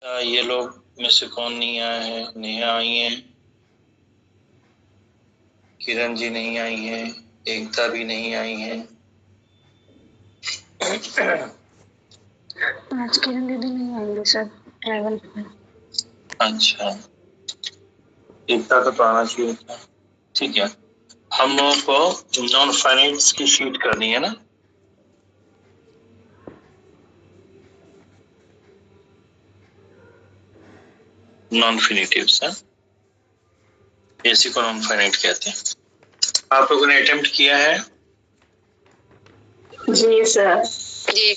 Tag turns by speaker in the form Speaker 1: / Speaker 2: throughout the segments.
Speaker 1: ये लोग में से कौन नहीं आया है? नेहा आई है, किरण जी नहीं आई है, एकता भी नहीं आई है।
Speaker 2: आज किरण दीदी नहीं आएंगे सर, ट्रैवल पे।
Speaker 1: अच्छा, एकता का तो आना चाहिए था। ठीक है, हम लोगों को नॉन फाइनेंस की शीट करनी है ना। नॉन फिनिटिव्स है, इसी को नॉन फाइनाइट कहते हैं। आप लोगों ने अटेम्प्ट किया है?
Speaker 2: जी सर।
Speaker 3: जी।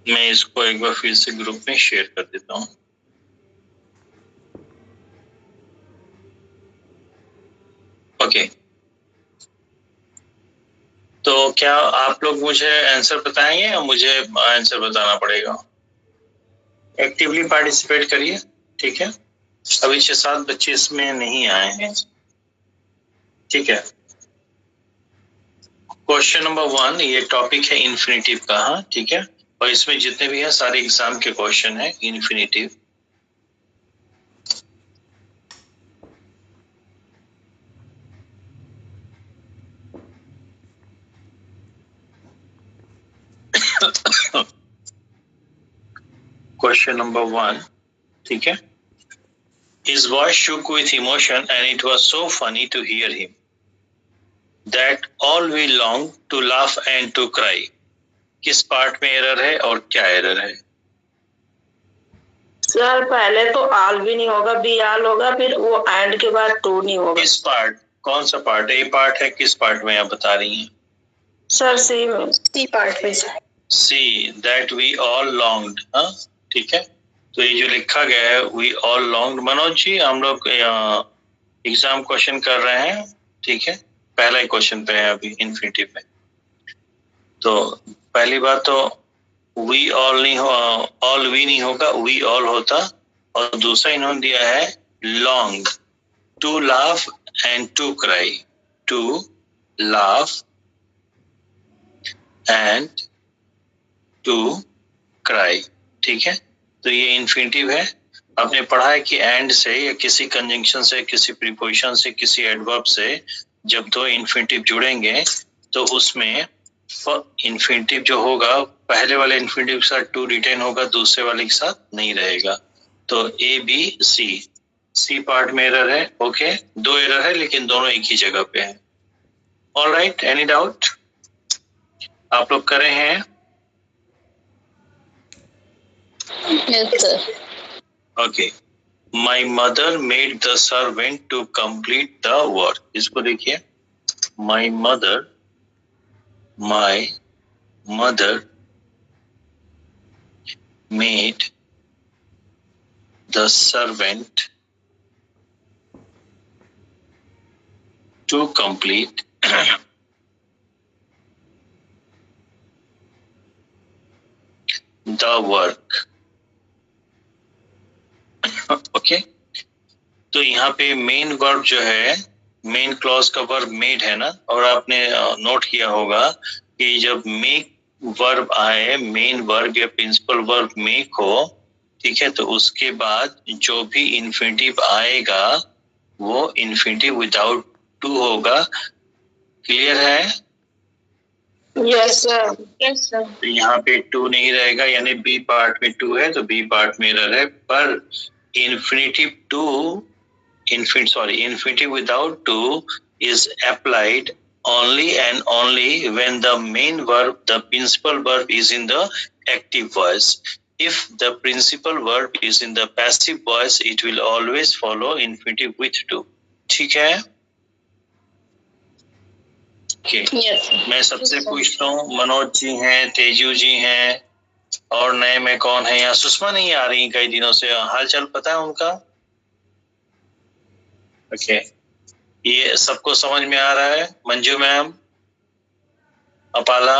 Speaker 1: मैं इसको एक बार फिर से ग्रुप में शेयर कर देता हूँ। ओके, तो क्या आप लोग मुझे आंसर बताएंगे या मुझे आंसर बताना पड़ेगा? एक्टिवली पार्टिसिपेट करिए, ठीक है। अभी 6-7 बच्चे इसमें नहीं आए हैं, ठीक है। क्वेश्चन नंबर 1, ये टॉपिक है इन्फिनिटिव का, हाँ ठीक है। और इसमें जितने भी हैं सारे एग्जाम के क्वेश्चन है इन्फिनिटिव। क्वेश्चन नंबर 1, ठीक है। His voice shook with emotion and it was so funny to hear him that all we longed to laugh and to cry. किस पार्ट में एरर है और क्या एरर है?
Speaker 2: सर पहले तो आल भी नहीं होगा, बी आल होगा, फिर वो एंड के बाद टू नहीं होगा।
Speaker 1: किस पार्ट, कौन सा पार्ट? ए पार्ट है, किस पार्ट में आप बता रही हैं?
Speaker 2: सर सी में, सी पार्ट में।
Speaker 1: सी, दैट वी ऑल लॉन्ग्ड, हाँ ठीक है। तो ये जो लिखा गया है we all longed, Manoj ji हम लोग एग्जाम क्वेश्चन कर रहे हैं, ठीक है। पहला ही क्वेश्चन पे है अभी इन्फिनिटिव में। तो पहली बात तो वी ऑल नहीं हो, ऑल वी नहीं होगा, वी ऑल होता। और दूसरा इन्होंने दिया है long, to laugh and to cry, to laugh and to cry, ठीक है। तो ये इन्फिनिटिव है। आपने पढ़ा है कि एंड से या किसी कंजंक्शन से, किसी प्रीपोजिशन से, किसी एडवर्ब से जब दो इन्फिनिटिव जुड़ेंगे तो उसमें इन्फिनिटिव जो होगा पहले वाले इन्फिनिटिव के साथ टू रिटेन होगा, दूसरे वाले के साथ नहीं रहेगा। तो A B C, C part में एरर है, ओके। दो एरर है लेकिन दोनों एक ही जगह पे है। Alright, any doubt? आप लोग करे हैं?
Speaker 3: Yes sir.
Speaker 1: Okay. My mother made the servant to complete the work. इसको देखिए, my mother made the servant to complete the work. Okay, तो यहाँ पे मेन वर्ब जो है, मेन क्लॉज का वर्ब मेड है ना। और आपने नोट किया होगा कि जब मेक वर्ब आए, मेन वर्ब या प्रिंसिपल वर्ब मेक हो, ठीक है, तो उसके बाद जो भी इन्फिनिटिव आएगा वो इन्फिनिटिव विदाउट टू होगा। क्लियर है?
Speaker 2: Yes sir.
Speaker 3: Yes sir.
Speaker 1: तो यहाँ पे टू नहीं रहेगा, यानी बी पार्ट में टू है तो बी पार्ट में एरर है। पर infinitive to, infinitive without to is applied only and only when the main verb, the principal verb is in the active voice. If the principal verb is in the passive voice, it will always follow infinitive with to. ठीक है? Okay.
Speaker 3: Yes.
Speaker 1: मैं सबसे पूछता हूँ, मनोज जी हैं, तेजू जी हैं, और नए में कौन है? यहाँ सुषमा नहीं आ रही कई दिनों से, हाल चाल पता है उनका? ओके, ये सबको समझ में आ रहा है? Manju ma'am, Apala,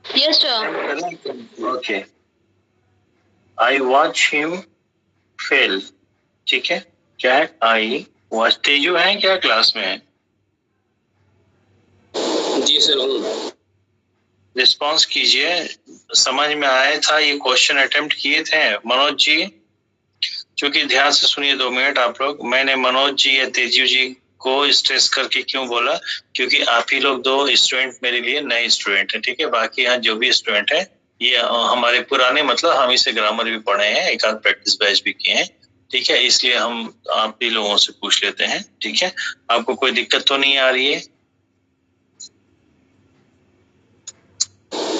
Speaker 3: Yes sir.
Speaker 1: Okay. I watch him fail, ठीक है, क्या है? I watch. तेजू है क्या क्लास में?
Speaker 4: जी सर हूँ।
Speaker 1: रिस्पॉन्स कीजिए, समझ में आया था? ये क्वेश्चन अटेम्प्ट किए थे मनोज जी? क्योंकि ध्यान से सुनिए 2 मिनट आप लोग, मैंने मनोज जी या तेजू जी को स्ट्रेस करके क्यों बोला? क्योंकि आप ही लोग 2 स्टूडेंट मेरे लिए नए स्टूडेंट हैं, ठीक है। बाकी यहाँ जो भी स्टूडेंट है ये हमारे पुराने, मतलब हम इसे ग्रामर भी पढ़े हैं, एक आध प्रैक्टिस बैच भी किए हैं, ठीक है। इसलिए हम आप ही लोगों से पूछ लेते हैं, ठीक है। आपको कोई दिक्कत तो नहीं आ रही है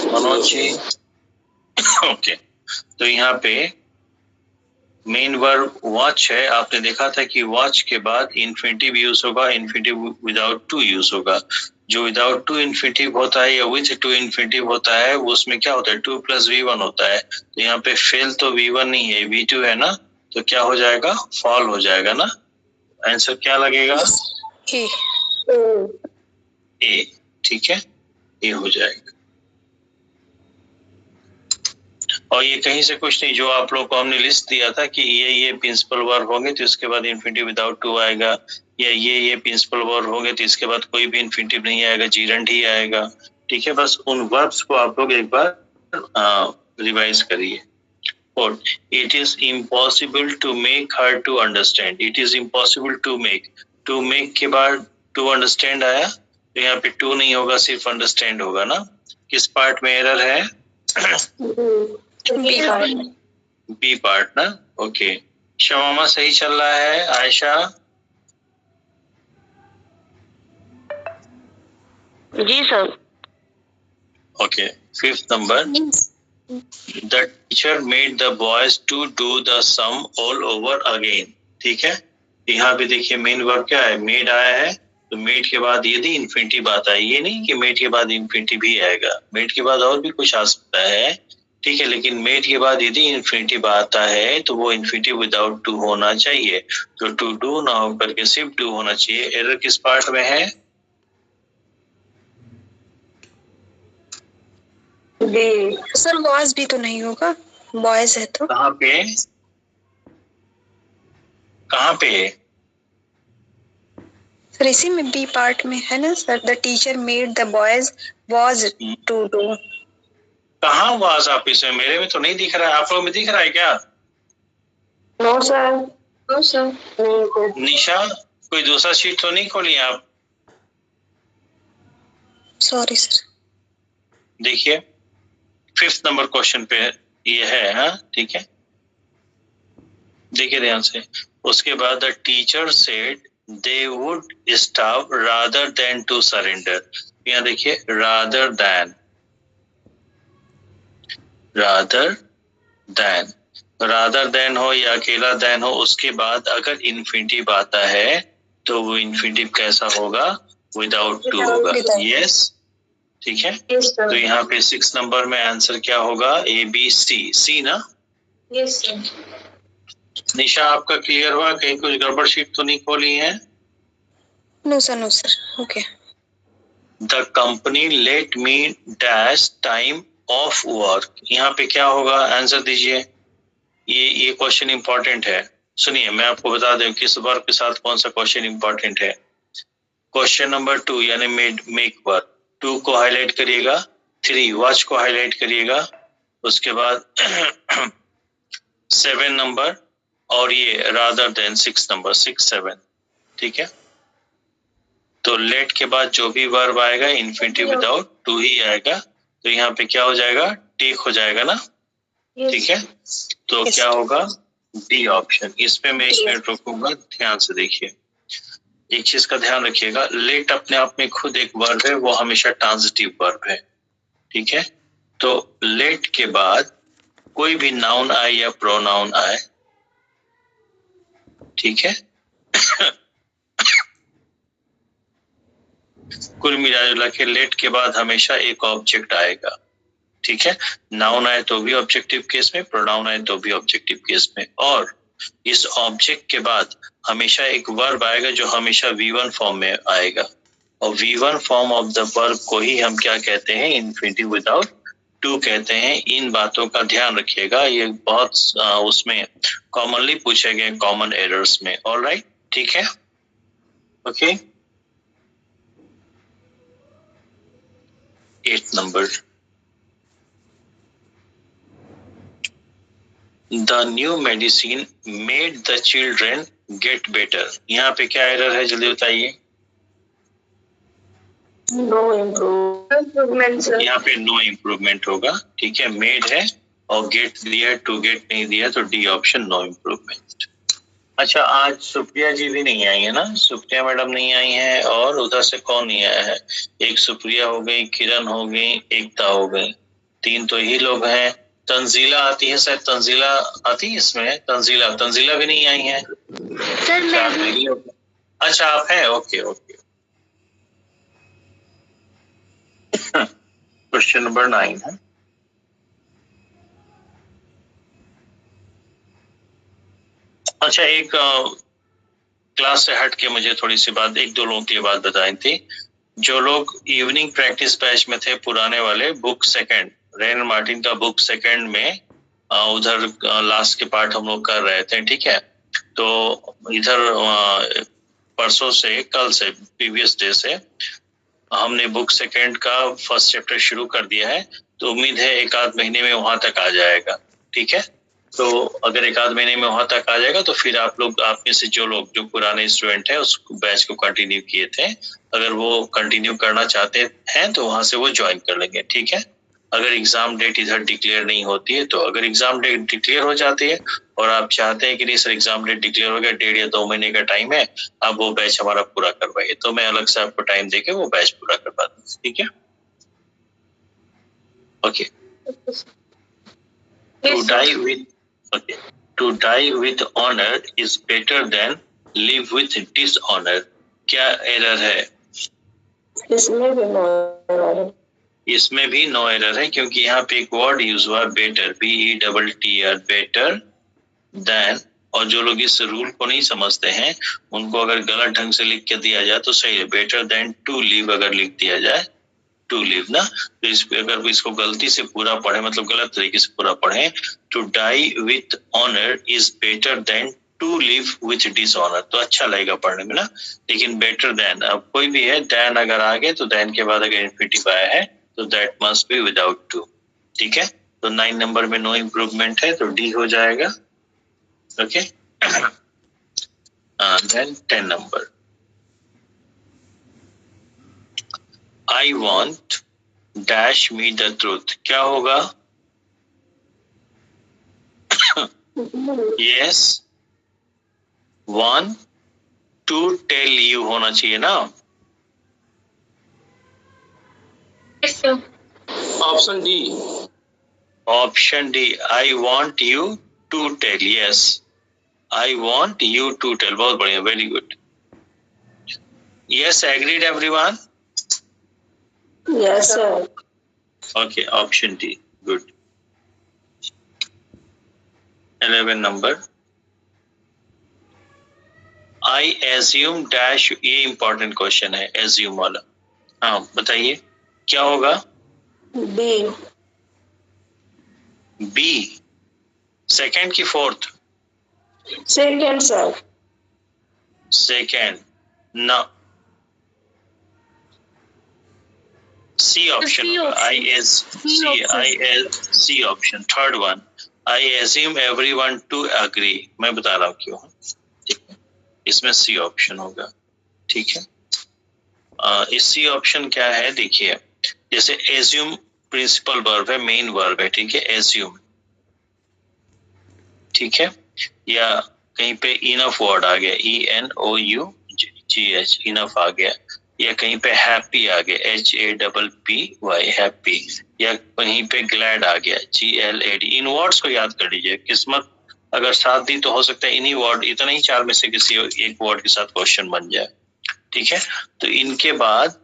Speaker 1: मनोज जी? ओके, तो यहाँ पे मेन वर्ब वॉच है। आपने देखा था कि वॉच के बाद इन्फिनिटिव यूज होगा, इन्फिनिटिव विदाउट टू यूज होगा। जो विदाउट टू इन्फिनिटिव होता है या विथ टू इन्फिनिटिव होता है वो उसमें क्या होता है? 2 + V1 होता है। तो यहाँ पे फेल तो V1 नहीं है, V2 है ना, तो क्या हो जाएगा? फॉल हो जाएगा ना। आंसर क्या लगेगा? ए, ठीक है, ए हो जाएगा। और ये कहीं से कुछ नहीं, जो आप लोग को हमने लिस्ट दिया था कि ये प्रिंसिपल वर्ब होंगे तो इसके बाद इन्फिनिटिव विदाउट टू आएगा, या ये प्रिंसिपल वर्ब होंगे तो इसके बाद कोई भी इन्फिनिटिव नहीं आएगा, जीरंड ही आएगा, ठीक है। बस उन वर्ब्स को आप लोग एक बार रिवाइज करिए। और it is impossible to make her to understand, it is impossible to make के बाद टू अंडरस्टैंड आया, तो यहाँ पे टू नहीं होगा, सिर्फ अंडरस्टैंड होगा ना। किस पार्ट में एरर है? बी पार्ट ना। ओके, शमामा सही चल रहा है? आयशा?
Speaker 2: जी sir.
Speaker 1: Okay, 5th number, the teacher made the boys to do the sum all over again, ठीक है। यहाँ पे देखिए मेन वर्ब क्या है? मेड आया है, तो मेड के बाद यदि इन्फिनिटिव आता है, ये नहीं कि मेड के बाद इन्फिनिटिव भी आएगा, मेड के बाद और भी कुछ आ सकता है, ठीक है। लेकिन मेड के बाद यदि इन्फिनिटिव आता है तो वो इन्फिनिटिव विदाउट टू होना चाहिए, तो टू डू ना होकर के सिर्फ डू होना चाहिए। एरर किस पार्ट में है?
Speaker 2: बी।
Speaker 3: सर बॉयज भी तो नहीं होगा, बॉयज है तो।
Speaker 1: कहाँ पे? कहाँ पे?
Speaker 3: सर इसी में बी पार्ट में है ना sir, the teacher made the boys was to do.
Speaker 1: कहाँ वाज आप इसमें? मेरे में तो नहीं दिख रहा है, आप लोग में दिख रहा है क्या?
Speaker 2: No sir.
Speaker 3: No sir.
Speaker 1: Nisha, कोई दूसरा शीट तो नहीं खोली आप?
Speaker 3: Sorry sir.
Speaker 1: देखिए 5th नंबर क्वेश्चन पे ये है, हाँ ठीक है, देखिए ध्यान से। उसके बाद the teacher said they would stop rather than to surrender. यहाँ देखिए रादर देन हो या अकेला देन हो, उसके बाद अगर इन्फिनिटिव आता है तो वो इन्फिनिटिव कैसा होगा? विदाउट टू होगा। यस, ठीक है। तो यहाँ पे 6 नंबर में आंसर क्या होगा? ABC, सी ना?
Speaker 2: Yes sir.
Speaker 1: निशा आपका क्लियर हुआ? कहीं कुछ गड़बड़ शीट तो नहीं खोली है?
Speaker 3: No sir, okay.
Speaker 1: The company let me dash time off work, यहाँ पे क्या होगा? आंसर दीजिए। ये क्वेश्चन इंपॉर्टेंट है, सुनिए मैं आपको बता दूं किस वर्ब के साथ कौन सा क्वेश्चन इंपॉर्टेंट है। क्वेश्चन नंबर 2 यानी मेक वर्ब, 2 को हाईलाइट करिएगा, 3 वॉच को हाईलाइट करिएगा, उसके बाद 7 नंबर और ये रादर देन 6 नंबर, 6, 7, ठीक है। तो लेट के बाद जो भी वर्ब आएगा इन्फिनिटिव विदाउट टू ही आएगा, तो यहाँ पे क्या हो जाएगा? टेक हो जाएगा ना, ठीक है। तो क्या होगा? D option. इस पे मैं 1 मिनट रोकूंगा, ध्यान से देखिए। एक चीज का ध्यान रखिएगा, लेट अपने आप में खुद एक वर्ब है, वो हमेशा ट्रांजिटिव वर्ब है, ठीक है। तो लेट के बाद कोई भी नाउन आए या प्रोनाउन आए, ठीक है कुल मिला के लेट के बाद हमेशा एक ऑब्जेक्ट आएगा, ठीक है। नाउन आए तो भी ऑब्जेक्टिव केस में, प्रोनाउन आए तो भी ऑब्जेक्टिव केस में, और इस ऑब्जेक्ट के बाद हमेशा एक वर्ब आएगा जो हमेशा V1 फॉर्म में आएगा, और V1 form of the verb को ही हम क्या कहते हैं? इन्फिनिटिव विदाउट टू कहते हैं। इन बातों का ध्यान रखिएगा, ये बहुत उसमें कॉमनली पूछे गए कॉमन एरर्स में। ऑलराइट, ठीक है, okay. 8 number, the new medicine made the children get better. यहाँ पे क्या एरर है, जल्दी बताइए।
Speaker 2: No improvement sir.
Speaker 1: यहाँ पे नो इम्प्रूवमेंट होगा, ठीक है। मेड है और गेट दिया, टू गेट नहीं दिया, तो डी ऑप्शन, नो इम्प्रूवमेंट। अच्छा, आज सुप्रिया जी भी नहीं आई है ना, सुप्रिया मैडम नहीं आई है, और उधर से कौन नहीं आया है? एक सुप्रिया हो गई, किरण हो गई, एकता हो गई, 3 तो यही लोग हैं। तंजीला आती है, शायद तंजीला आती है इसमें। तंजीला भी नहीं आई है
Speaker 3: सर मैं भी।
Speaker 1: अच्छा, आप हैं, ओके ओके। क्वेश्चन नंबर 9 है। अच्छा, एक क्लास से हट के मुझे थोड़ी सी बात, 1-2 लोगों के लिए बात बताई थी। जो लोग इवनिंग प्रैक्टिस बैच में थे, पुराने वाले, बुक सेकंड, रेन मार्टिन का बुक सेकंड में उधर लास्ट के पार्ट हम लोग कर रहे थे, ठीक है। तो इधर परसों से, कल से, प्रीवियस डे से हमने बुक सेकंड का फर्स्ट चैप्टर शुरू कर दिया है। तो उम्मीद है 1-आध महीने में वहां तक आ जाएगा, ठीक है। तो अगर 1-आध महीने में वहां तक आ जाएगा तो फिर आप लोग, आप में से जो लोग, जो पुराने स्टूडेंट है उस बैच को कंटिन्यू किए थे, अगर वो कंटिन्यू करना चाहते हैं तो वहां से वो ज्वाइन कर लेंगे, ठीक है। अगर एग्जाम डेट इधर डिक्लेयर नहीं होती है, तो अगर एग्जाम डेट डिक्लेयर हो जाती है और आप चाहते हैं कि नहीं सर एग्जाम डेट डिक्लेयर हो गया, 1.5 या 2 महीने का टाइम है, आप वो बैच हमारा पूरा करवाइए, तो मैं अलग से आपको टाइम देके वो बैच पूरा करवा दूंगा, ठीक है, okay. To die with, okay, to die with honor is better than live with dishonor. क्या एरर है?
Speaker 2: इसमें भी नो एरर है।
Speaker 1: इसमें भी नो एरर है, क्योंकि यहाँ पे एक वर्ड यूज हुआ बेटर, BETTR, बेटर देन। और जो लोग इस रूल को नहीं समझते हैं, उनको अगर गलत ढंग से लिख के दिया जाए तो सही है। बेटर देन टू लिव अगर लिख दिया जाए, टू लिव ना, तो इस पे अगर इसको गलती से पूरा पढ़े, मतलब गलत तरीके से पूरा पढ़े, to die with honour is better than to live with dishonour, तो अच्छा लगेगा पढ़ने में ना। लेकिन बेटर देन, अब कोई भी है, देन अगर आ गए तो देन के बाद अगर इन्फिनिटिव आया है तो that must be without to, ठीक है। तो 9 नंबर में नो इम्प्रूवमेंट है, तो डी हो जाएगा, okay. Then 10 number, I want dash me the truth, क्या होगा? Yes, want to tell you होना चाहिए ना।
Speaker 4: Option D.
Speaker 1: Option D, I want you to tell, yes, I want you to tell, बहुत बढ़िया, very good. Yes, agreed everyone?
Speaker 2: Yes sir.
Speaker 1: Okay, option D, good. 11 number, I assume dash, ये important question है, assume वाला। हाँ बताइए क्या होगा?
Speaker 2: B.
Speaker 1: B, second की फोर्थ?
Speaker 2: Second sir.
Speaker 1: सेकेंड ना, सी ऑप्शन होगा। C option, third one, I assume everyone to agree. मैं बता रहा हूँ क्यों, ठीक है, इसमें सी ऑप्शन होगा, ठीक है। इस सी ऑप्शन क्या है, देखिए, जैसे एज्यूम प्रिंसिपल वर्ब है, मेन वर्ब है, ठीक है, एज्यूम, ठीक है, या कहीं पे इनफ वर्ड आ गया, ENOUGH, इनफ आ गया, या कहीं पे हैप्पी आ गया, HAPPY, हैप्पी, या कहीं पे ग्लैड आ गया, GLAD। इन वर्ड्स को याद कर लीजिए, किस्मत अगर साथ दी तो हो सकता है इन्हीं वर्ड, इतना ही 4 में से किसी एक वर्ड के साथ क्वेश्चन बन जाए, ठीक है। तो इनके बाद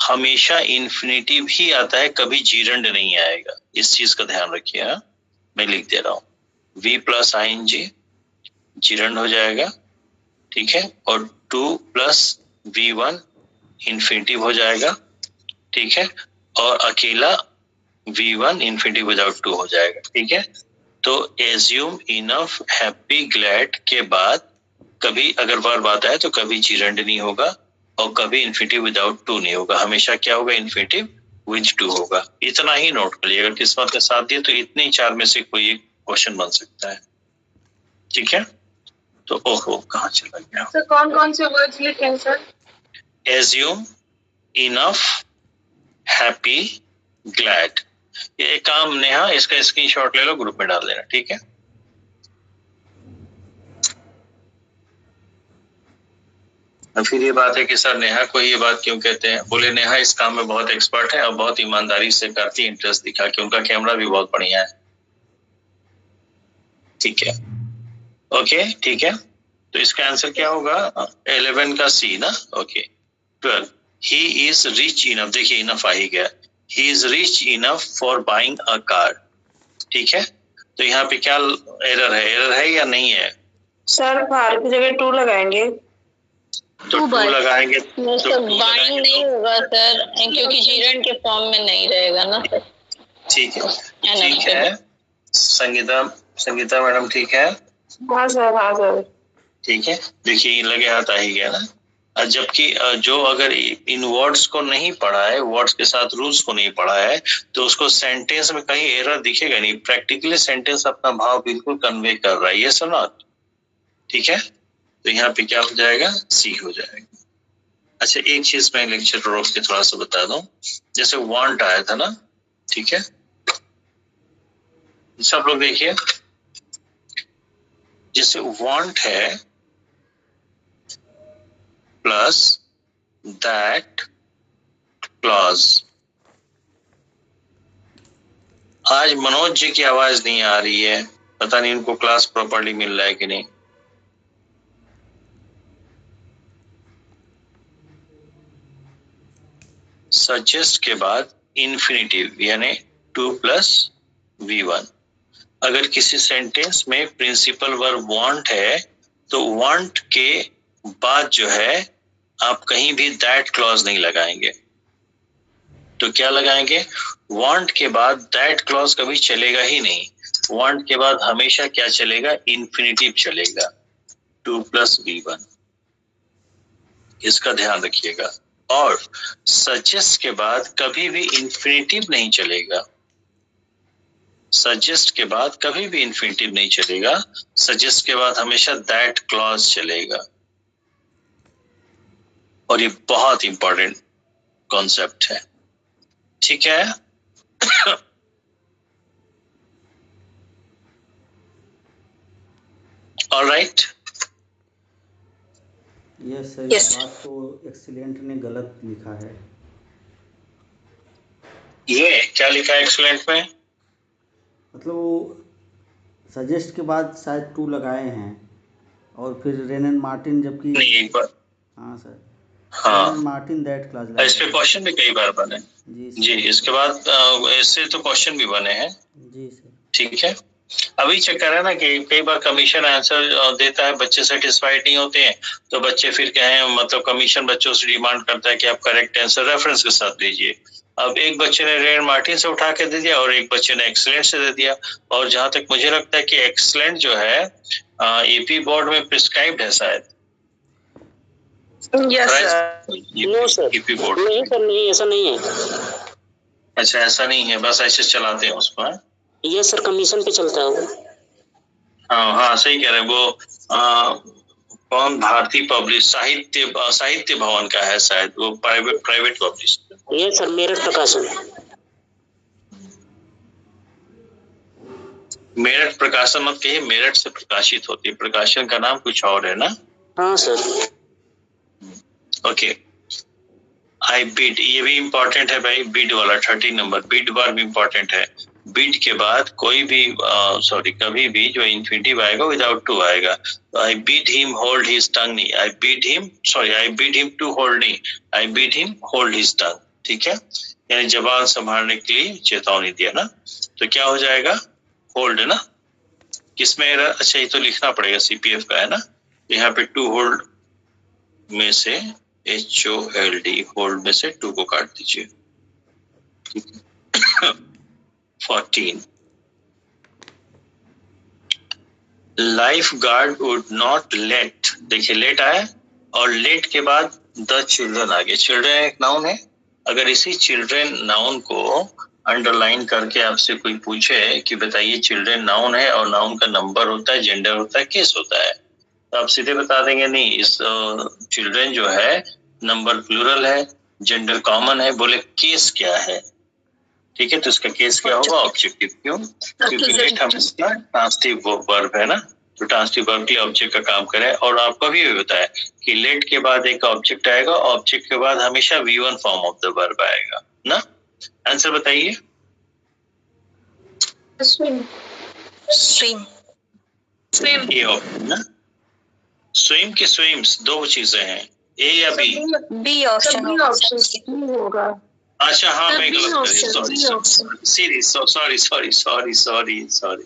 Speaker 1: हमेशा इन्फिनिटिव ही आता है, कभी जीरंड नहीं आएगा, इस चीज का ध्यान रखिए। हाँ, मैं लिख दे रहा हूँ, V प्लस ING जीरंड हो जाएगा, ठीक है, और 2 प्लस V1 इन्फिनिटिव हो जाएगा, ठीक है, और अकेला V1 infinitive विदाउट टू हो जाएगा, ठीक है। तो एज्यूम इनफ हैप्पी ग्लैड के बाद कभी अगर वर्ब आता है तो कभी जीरेंड नहीं होगा और कभी इन्फिनिटिव विदाउट टू नहीं होगा, हमेशा क्या होगा, इन्फिनिटिव विद टू होगा। इतना ही नोट कर लिया, अगर किस्मत के साथ दिए तो इतने ही चार में से कोई एक क्वेश्चन बन सकता है, ठीक है। तो ओहो कहाँ चला गया
Speaker 5: सर, कौन कौन से वर्ड्स लिखे हैं sir?
Speaker 1: Assume, enough, happy, glad. ये काम नेहा इसका स्क्रीनशॉट ले लो, ग्रुप में डाल देना, ठीक है। फिर ये बात है कि सर नेहा को ये बात क्यों कहते हैं, बोले नेहा इस काम में बहुत एक्सपर्ट है और बहुत ईमानदारी से करती है, इंटरेस्ट दिखा के, उनका कैमरा भी बहुत बढ़िया है, ठीक है। ओके ठीक है, तो इसका आंसर क्या होगा, 11 का सी ना। Okay 12, he is rich enough, देखिए इनफ आ ही गया, he is rich enough for buying a car, ठीक है। तो यहाँ पे क्या एरर है या नहीं है?
Speaker 2: सर फार की जगह टू लगाएंगे।
Speaker 1: तो टू लगाएंगे
Speaker 5: तो बाइंग नहीं होगा सर, क्योंकि जीरेंड के फॉर्म में नहीं रहेगा ना सर।
Speaker 1: ठीक है संगीता मैडम, ठीक है।
Speaker 2: हाँ सर
Speaker 1: ठीक है, देखिए लगे हाथ आ ही गया ना। जबकि जो अगर इन वर्ड्स को नहीं पढ़ा है, वर्ड्स के साथ रूल्स को नहीं पढ़ा है, तो उसको सेंटेंस में कहीं एरर दिखेगा नहीं। प्रैक्टिकली सेंटेंस अपना भाव बिल्कुल कन्वे कर रहा है, ये सर नॉट, ठीक है। तो यहाँ पे क्या हो जाएगा, सी हो जाएगा। अच्छा एक चीज मैं लेक्चर रोक के थोड़ा सा बता दूं, जैसे वांट आया था ना, ठीक है, सब लोग देखिए, जैसे वांट है प्लस दैट क्लॉज। आज मनोज जी की आवाज नहीं आ रही है, पता नहीं उनको क्लास प्रॉपर्ली मिल रहा है कि नहीं। सजेस्ट के बाद इन्फिनिटिव यानी 2 प्लस V1। अगर किसी सेंटेंस में प्रिंसिपल वर्ब वांट है तो वांट के बाद जो है आप कहीं भी दैट क्लॉज नहीं लगाएंगे, तो क्या लगाएंगे, वांट के बाद दैट क्लॉज कभी चलेगा ही नहीं। वांट के बाद हमेशा क्या चलेगा, इन्फिनिटिव चलेगा, 2 प्लस V1, इसका ध्यान रखिएगा। और सजेस्ट के बाद कभी भी इन्फिनिटिव नहीं चलेगा, सजेस्ट के बाद कभी भी इन्फिनिटिव नहीं चलेगा, सजेस्ट के बाद हमेशा दैट क्लॉज चलेगा। और ये बहुत इंपॉर्टेंट कॉन्सेप्ट है, ठीक है। Alright,
Speaker 6: yes sir,
Speaker 2: Yes.
Speaker 6: इस बात को एक्सीलेंट ने गलत लिखा है।
Speaker 1: ये क्या लिखा है एक्सीलेंट में,
Speaker 6: मतलब वो सजेस्ट के बाद शायद टू लगाए हैं और फिर रेनन मार्टिन, जबकि
Speaker 1: नहीं एक बार,
Speaker 6: हाँ सर,
Speaker 1: हाँ
Speaker 6: रेनन मार्टिन दैट क्लास
Speaker 1: इस पे क्वेश्चन भी कई बार बने
Speaker 6: जी
Speaker 1: जी, इसके बाद इससे तो क्वेश्चन भी बने हैं,
Speaker 6: जी सर।
Speaker 1: ठीक है। अभी चक्कर है ना कि कई बार कमीशन आंसर देता है, बच्चे सेटिस्फाइड नहीं होते हैं, तो बच्चे फिर कहें, मतलब कमीशन बच्चों से डिमांड करता है कि आप करेक्ट आंसर रेफरेंस के साथ दीजिए। अब एक बच्चे ने रेन मार्टिन से उठा के दे दिया और एक बच्चे ने एक्सीलेंट से दे दिया, और जहां तक मुझे लगता है कि एक्सीलेंट जो है एपी बोर्ड में प्रिस्क्राइब्ड है शायद।
Speaker 2: Yes
Speaker 4: no sir,
Speaker 1: EP board,
Speaker 4: नहीं सर, नहीं ऐसा नहीं है।
Speaker 1: अच्छा ऐसा नहीं है, बस ऐसे चलाते हैं उसको, हाँ?
Speaker 4: ये सर कमीशन पे चलता है वो।
Speaker 1: हाँ सही कह रहे हैं। वो कौन, भारतीय पब्लिश साहित्य भवन का है शायद, वो प्राइवेट पब्लिश।
Speaker 4: ये सर मेरठ प्रकाशन।
Speaker 1: मेरठ प्रकाशन मत कहिए, मेरठ से प्रकाशित होती है, प्रकाशन का नाम कुछ और है ना।
Speaker 4: हाँ सर।
Speaker 1: ओके, आई बिड, ये भी इम्पोर्टेंट है भाई, बिड वाला 30 नंबर, बिड वर्ब इम्पोर्टेंट है। बिड के बाद कोई भी कभी भी जो इन्फिनिटिव आएगा विदाउट टू आएगा। तो I bid him hold his tongue नहीं, I bid him to hold नहीं, I bid him hold his tongue, ठीक है। यानी जबान संभालने के लिए चेतावनी दिया ना, तो क्या हो जाएगा, होल्ड ना। किसमें एरर, अच्छा ये तो लिखना पड़ेगा, सीपीएफ का है ना। यहाँ पे टू होल्ड में से HOLD, होल्ड में से टू को काट दीजिए, ठीक है। 14. Life guard would not let, देखिए लेट आया और लेट के बाद द चिल्ड्रन आ गया। चिल्ड्रन एक नाउन है। अगर इसी चिल्ड्रन नाउन को अंडरलाइन करके आपसे कोई पूछे कि बताइए चिल्ड्रन नाउन है और नाउन का नंबर होता है, जेंडर होता है, केस होता है, तो आप सीधे बता देंगे नहीं, इस चिल्ड्रन जो है नंबर प्लूरल है, जेंडर कॉमन है। बोले केस क्या है? ठीक है, तो इसका केस क्या होगा? ऑब्जेक्टिव। क्यों? क्योंकि लेट हमेशा ट्रांसिटिव वर्ब है ना, तो ट्रांसिटिव वर्ब के लिए ऑब्जेक्ट का काम करे। और आपको भी बताया कि लेट के बाद एक ऑब्जेक्ट आएगा, ऑब्जेक्ट के बाद हमेशा V1 form of the verb आएगा ना। आंसर बताइए।
Speaker 3: स्विम।
Speaker 1: ए ऑप्शन ना, स्विम की स्विम्स दो चीजें हैं, ए या बी?
Speaker 3: बी ऑप्शन
Speaker 2: होगा।
Speaker 1: अच्छा हाँ, मैं गलत कर सॉरी,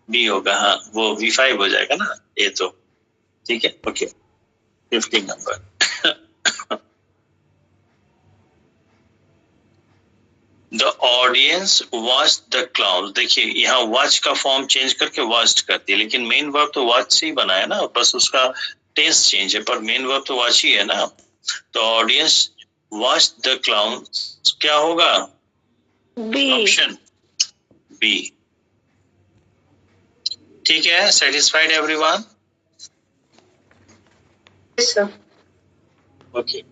Speaker 1: बी होगा। हाँ, वो V5 हो जाएगा ना, ए तो ठीक है। Okay, 15 number. The audience watch the cloud, देखिए यहाँ वॉच का फॉर्म चेंज करके वॉच्ड कर दिया, लेकिन मेन वर्ब तो वॉच से ही बना है ना, बस उसका टेंस चेंज है, पर मेन वर्ब तो वॉच ही है ना। तो ऑडियंस वॉच द क्लाउड क्या होगा?
Speaker 2: बी।
Speaker 1: Option B. ठीक है, सेटिस्फाइड एवरीवन? ओके,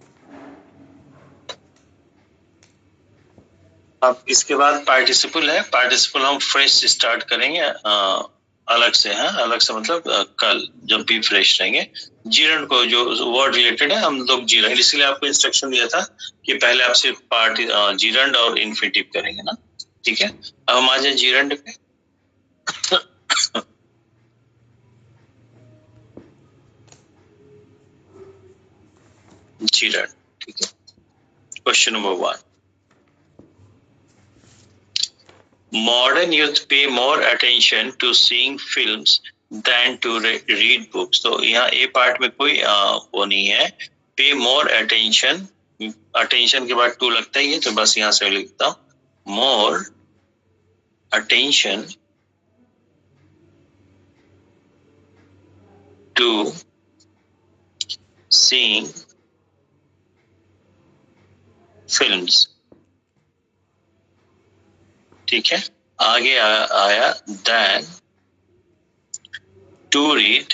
Speaker 1: अब इसके बाद पार्टिसिपल है। पार्टिसिपल हम फ्रेश स्टार्ट करेंगे अलग से। हाँ, अलग से मतलब कल जब भी फ्रेश रहेंगे। जीरन को जो वर्ड रिलेटेड है हम लोग जीरन, इसलिए आपको इंस्ट्रक्शन दिया था कि पहले आप सिर्फ पार्ट जीरन और इन्फिनिटिव करेंगे ना। ठीक है, अब हम आ जाए जीरन पे। जीरन, ठीक है। Question number 1, modern youth pay more attention to seeing films than to read books। तो यहाँ ए पार्ट में कोई वो नहीं है। पे मोर अटेंशन, अटेंशन के बाद टू लगता ही है, तो बस यहाँ से लिखता हूँ more attention to seeing films। ठीक है, आगे आया than to read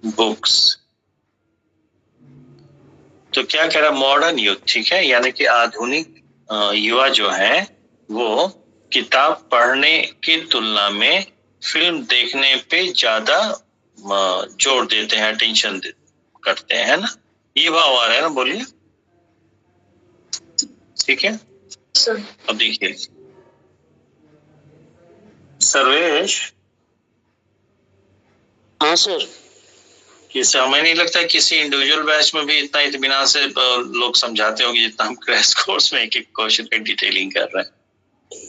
Speaker 1: books। तो क्या कह रहा? मॉडर्न यूथ, ठीक है, यानी कि आधुनिक युवा जो है वो किताब पढ़ने की तुलना में फिल्म देखने पे ज्यादा जोर देते हैं, अटेंशन करते हैं, है ना। ये भाव आ रहा है ना, बोलिए। ठीक है, अब देखिए सर्वेश।
Speaker 4: हाँ सर।
Speaker 1: किसी, हमें नहीं लगता किसी इंडिविजुअल बैच में भी इतना इत्मीनान से लोग समझाते होंगे जितना हम क्रैश कोर्स में एक एक क्वेश्चन की डिटेलिंग कर रहे हैं।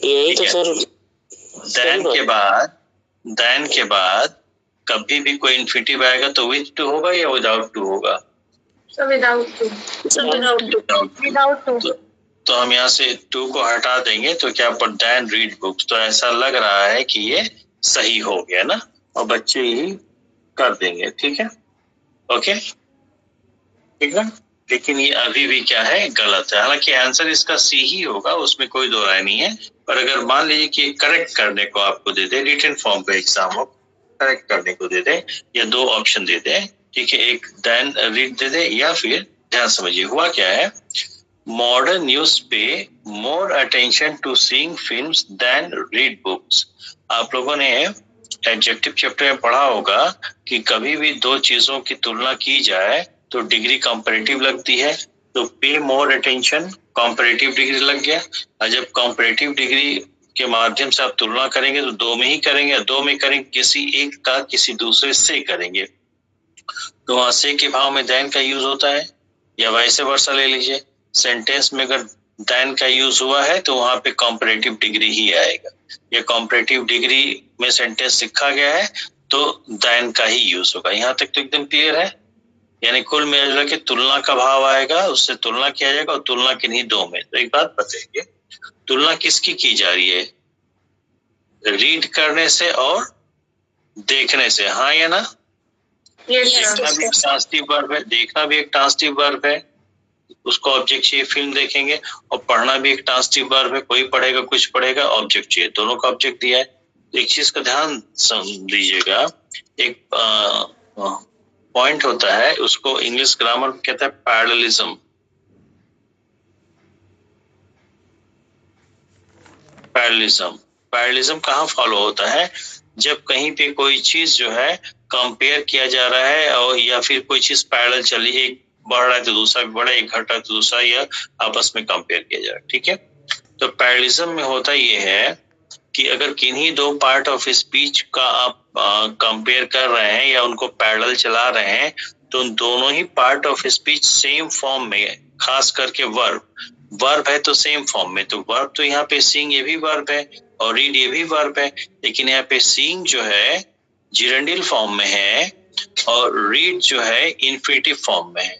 Speaker 4: यही तो सर।
Speaker 1: देन के बाद कभी भी कोई इन्फिनिटिव आएगा तो विद टू होगा या विदाउट टू होगा?
Speaker 2: Without to.
Speaker 1: तो हम यहाँ से टू को हटा देंगे, तो क्या पर देन रीड बुक्स, तो ऐसा लग रहा है कि ये सही हो गया ना, और बच्चे ही कर देंगे। ठीक है, ओके, ठीक है। लेकिन ये अभी भी क्या है? गलत है। हालांकि आंसर इसका सी ही होगा, उसमें कोई दो राय नहीं है। पर अगर मान लीजिए कि करेक्ट करने को आपको दे दे, रिटन फॉर्म पे एग्जाम हो, करेक्ट करने को दे दे या दो ऑप्शन दे दे, ठीक है, एक देन रीड दे दे या फिर, ध्यान समझिए हुआ क्या है, मॉडर्न न्यूज पे more attention to seeing films than read books. आप लोगों ने एडजेक्टिव चैप्टर में पढ़ा होगा कि कभी भी दो चीजों की तुलना की जाए तो डिग्री कंपैरेटिव लगती है। तो पे मोर अटेंशन कंपैरेटिव डिग्री लग गया, और जब कंपैरेटिव डिग्री के माध्यम से आप तुलना करेंगे तो दो में ही करेंगे, दो में करेंगे, किसी एक का किसी दूसरे से करेंगे, तो वहां से के भाव में देन का यूज होता है, या वैसे वर्षा ले लीजिए, सेंटेंस में अगर देन का यूज हुआ है तो वहां पे कंपैरेटिव डिग्री ही आएगा, या कंपैरेटिव डिग्री में सेंटेंस लिखा गया है तो देन का ही यूज होगा। यहाँ तक तो एकदम क्लियर है। यानी कुल मिला के तुलना का भाव आएगा, उससे तुलना किया जाएगा और तुलना किन्हीं दो में। तो एक बात बताइए, तुलना किसकी की जा रही है? रीड करने से और देखने से, हाँ या ना? देखना भी एक ट्रांसिटिव वर्ब है, देखना भी एक ट्रांसिटिव वर्ब है, उसको ऑब्जेक्ट चाहिए, फिल्म देखेंगे, और पढ़ना भी एक ट्रांसिटिव वर्ब है, कोई पढ़ेगा कुछ पढ़ेगा, ऑब्जेक्ट चाहिए, दोनों का ऑब्जेक्ट दिया है। तो एक चीज का ध्यान दीजिएगा, एक पॉइंट होता है, उसको इंग्लिश ग्रामर में कहता है पैरेललिज्म। पैरेललिज्म कहाँ फॉलो होता है? जब कहीं पे कोई चीज जो है कंपेयर किया जा रहा है, और या फिर कोई चीज पैरेलल चली, एक बढ़ रहा है तो दूसरा भी बढ़ा, एक घट रहा है तो दूसरा, या आपस में कंपेयर किया जा रहा है, ठीक है। तो पैरेललिज्म में होता ये है कि अगर किन्हीं दो पार्ट ऑफ स्पीच का आप कंपेयर कर रहे हैं या उनको पैरेलल चला रहे हैं, तो उन दोनों ही part of speech same form में, खास करके वर्ब है तो सेम फॉर्म में। तो वर्ब तो यहाँ पे सीइंग ये भी वर्ब है और रीड ये भी वर्ब है, लेकिन यहाँ पे सीइंग जो है जिरेंडियल फॉर्म में है और रीड जो है इन्फिनिटिव फॉर्म में है,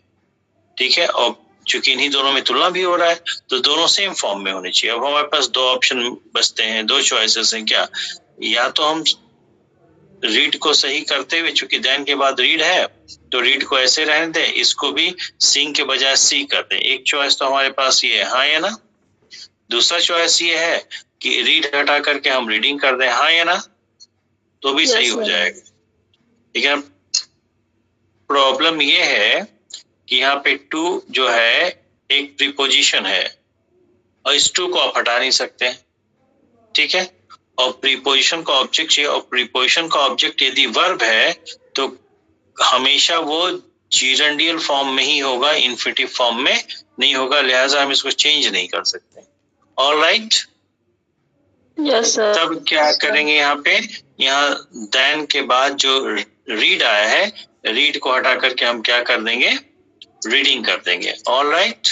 Speaker 1: ठीक है। और चूंकि इन्हीं दोनों में तुलना भी हो रहा है तो दोनों सेम फॉर्म में होने चाहिए। अब हमारे पास दो ऑप्शन बचते हैं, दो चॉइसेस हैं क्या? या तो हम रीड को सही करते हुए, चूंकि देन के बाद रीड है तो रीड को ऐसे रहने दें, इसको भी सीइंग के बजाय सी कर दें। एक चॉइस तो हमारे पास ये है, हाँ या ना? दूसरा चॉइस ये है कि रीड हटा करके हम रीडिंग कर दें, हाँ या ना? तो भी सही हो जाएगा। ठीक है, प्रॉब्लम ये है कि यहाँ पे टू जो है एक प्रीपोजिशन है और इस टू को आप हटा नहीं सकते, ठीक है। और प्रीपोजिशन का ऑब्जेक्ट चाहिए, और प्रीपोजिशन का ऑब्जेक्ट यदि वर्ब है तो हमेशा वो जिरेंडियल फॉर्म में ही होगा, इन्फिनिटिव फॉर्म में नहीं होगा, लिहाजा हम इसको चेंज नहीं कर सकते। Alright,
Speaker 2: yes sir.
Speaker 1: तब क्या करेंगे यहाँ पे, यहाँ देन के बाद जो रीड आया है, रीड को हटा करके हम क्या कर देंगे, रीडिंग कर देंगे। ऑलराइट,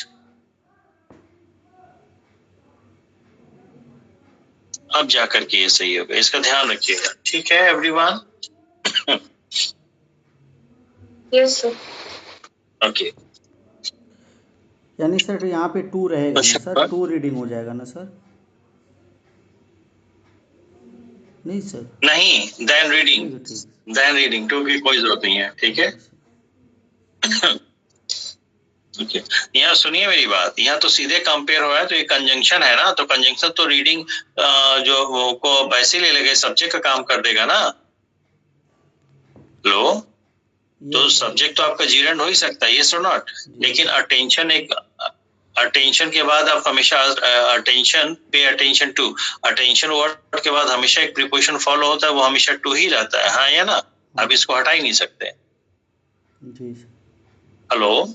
Speaker 1: अब जाकर के ये सही होगा, इसका ध्यान रखिएगा, ठीक है एवरीवन?
Speaker 2: Yes sir.
Speaker 1: ओके,
Speaker 6: यानी सर यहाँ पे टू रहेगा ना
Speaker 1: अच्छा,
Speaker 6: सर, टू रीडिंग हो जाएगा ना सर? नहीं सर,
Speaker 1: नहीं, देन रीडिंग,
Speaker 6: ठीक है, ठीक
Speaker 1: देन रीडिंग, टू की कोई जरूरत नहीं है, ठीक है। ओके, यहाँ सुनिए मेरी बात, यहाँ तो सीधे कंपेयर हो रहा है, तो ये कंजंक्शन है ना, तो कंजंक्शन तो रीडिंग जो वो को वैसे ले लगे, सब्जेक्ट का काम कर देगा ना। लो, तो सब्जेक्ट तो आपका जीरेंड हो ही सकता है, यस और नॉट, लेकिन अटेंशन एक, अटेंशन के बाद आप हमेशा attention, pay attention to, attention word के बाद हमेशा एक प्रीपोजिशन फॉलो होता है, वो हमेशा टू ही रहता है, हाँ या ना? अब इसको हटा ही नहीं सकते।
Speaker 6: जी सर।
Speaker 1: हेलो,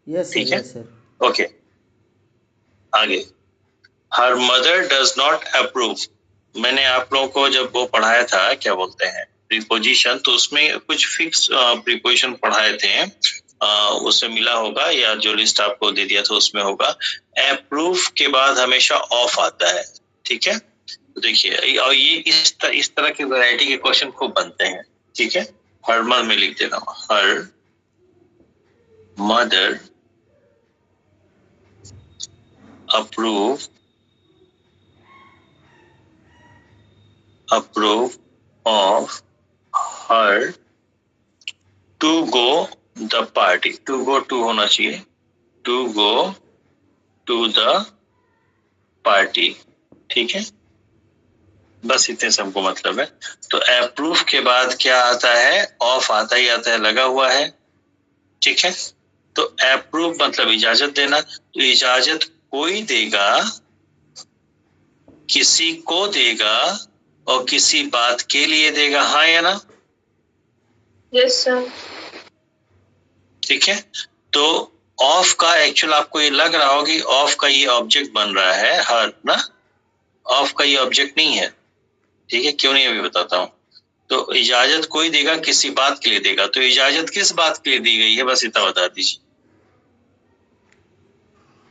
Speaker 6: यस सर,
Speaker 1: ठीक है,
Speaker 6: यस सर।
Speaker 1: ओके, आगे, her mother does not approve. मैंने आप लोगों को जब वो पढ़ाया था, क्या बोलते हैं, प्रीपोजिशन, तो उसमें कुछ फिक्स प्रीपोजिशन पढ़ाए थे, उसमें मिला होगा, या जो लिस्ट आपको दे दिया था उसमें होगा। अप्रूव के बाद हमेशा ऑफ आता है, ठीक है। तो देखिए, और ये इस तरह की वैरायटी के क्वेश्चन खूब बनते हैं, ठीक है। हर मदर में लिख देना, her mother approve of her to go the party, to go to होना चाहिए, to go to the party, ठीक है। बस इतने से हमको मतलब है। तो अप्रूव के बाद क्या आता है, ऑफ आता ही आता है, लगा हुआ है, ठीक है। तो अप्रूव मतलब इजाजत देना, तो इजाजत कोई देगा, किसी को देगा और किसी बात के लिए देगा, हाँ या ना?
Speaker 2: Yes sir.
Speaker 1: ठीक है, तो ऑफ का एक्चुअल आपको ये लग रहा होगा कि ऑफ का ये ऑब्जेक्ट बन रहा है, हर ना, ऑफ का ये ऑब्जेक्ट नहीं है, ठीक है। क्यों नहीं, अभी बताता हूँ। तो इजाजत कोई देगा, किसी बात के लिए देगा, तो इजाजत किस बात के लिए दी गई है, बस इतना बता दीजिए।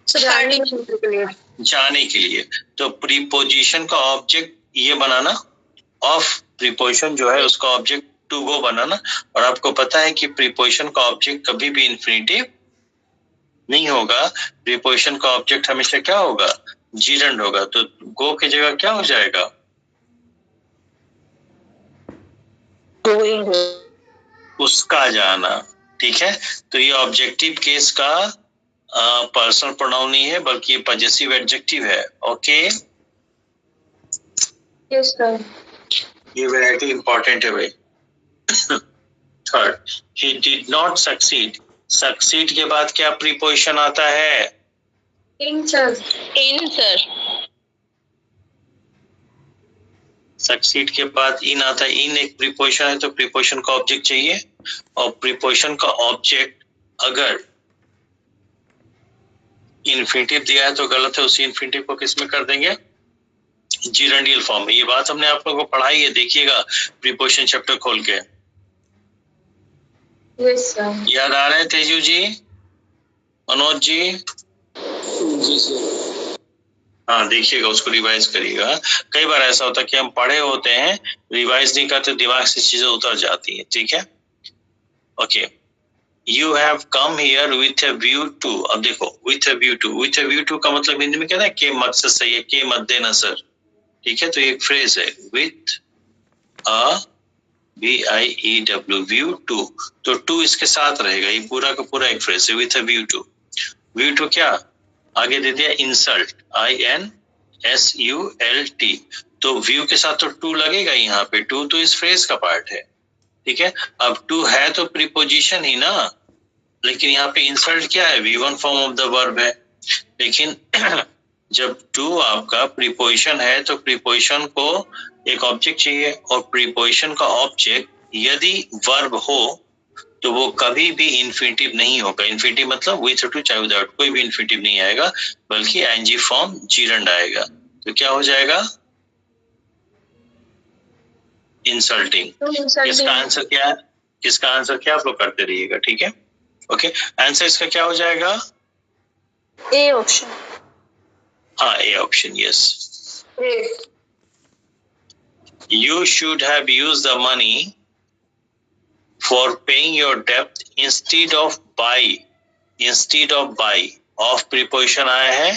Speaker 1: जाने के लिए। तो प्रीपोजिशन का ऑब्जेक्ट ये बनाना, ऑफ प्रीपोजिशन जो है उसका ऑब्जेक्ट टू गो बना ना, और आपको पता है कि प्रीपोजिशन का ऑब्जेक्ट कभी भी इन्फिनिटिव नहीं होगा, प्रीपोजिशन का ऑब्जेक्ट हमेशा क्या होगा, जीरंड होगा। तो गो की जगह क्या हो जाएगा,
Speaker 2: गोइंग।
Speaker 1: उसका जाना। ठीक है, तो ये ऑब्जेक्टिव केस का पर्सनल प्रोनाउन नहीं है, बल्कि ये पजेसिव एडजेक्टिव है। Okay,
Speaker 2: yes sir.
Speaker 1: ये वैरायटी इंपॉर्टेंट है भाई। Third, he did not succeed. Succeed के बाद क्या प्रीपोजिशन आता है,
Speaker 2: इन सर।
Speaker 5: इन सर।
Speaker 1: सक्सीड के बाद इन आता है। इन एक प्रीपोजिशन है, तो प्रीपोजिशन का ऑब्जेक्ट चाहिए, और प्रीपोजिशन का ऑब्जेक्ट अगर इन्फिनिटिव दिया है तो गलत है, उसी इन्फिनिटिव को किस में कर देंगे, जीरंडियल फॉर्म में। ये बात हमने आप लोगों को पढ़ाई है, देखिएगा प्रीपोजिशन चैप्टर खोल के।
Speaker 2: Yes sir.
Speaker 1: याद आ रहे हैं तेजू जी, मनोज जी?
Speaker 4: जी सर।
Speaker 1: हाँ, देखिएगा, उसको रिवाइज करिएगा। कई बार ऐसा होता है कि हम पढ़े होते हैं, रिवाइज नहीं करते, दिमाग से चीजें उतर जाती है। ठीक है, okay. You have come here with a view to. अब देखो, with a view to, with a view to का मतलब हिंदी में क्या है, के मकसद से, ये के मद्दे नजर। ठीक है, तो एक फ्रेज है, with a VIEW, view to. तो टू इसके साथ रहेगा, ये पूरा का पूरा एक फ्रेज है, with a view to. View to क्या आगे दे दिया, इंसल्ट, INSULT। तो व्यू के साथ तो टू लगेगा, यहाँ पे टू तो इस फ्रेज का पार्ट है। ठीक है, अब टू है तो प्रीपोजिशन ही ना, लेकिन यहाँ पे इंसल्ट क्या है, V1 form of the verb है। लेकिन जब टू आपका प्रीपोजिशन है तो प्रीपोजिशन को एक ऑब्जेक्ट चाहिए, और प्रीपोजिशन का ऑब्जेक्ट यदि वर्ब हो तो वो कभी भी इन्फिनिटिव नहीं होगा। इन्फिनिटिव मतलब विथ टू चाहे विदाउट, कोई भी इन्फिनिटिव नहीं आएगा, बल्कि एनजी फॉर्म जीरंड आएगा। तो क्या हो जाएगा, इंसल्टिंग। इसका आंसर क्या है, इसका आंसर क्या, आप लोग करते रहिएगा। ठीक है, ओके। आंसर इसका क्या हो जाएगा,
Speaker 2: ए ऑप्शन।
Speaker 1: हाँ, A option, yes. You should have used the money for paying your debt instead of buy. Instead of buy, of preposition आया है,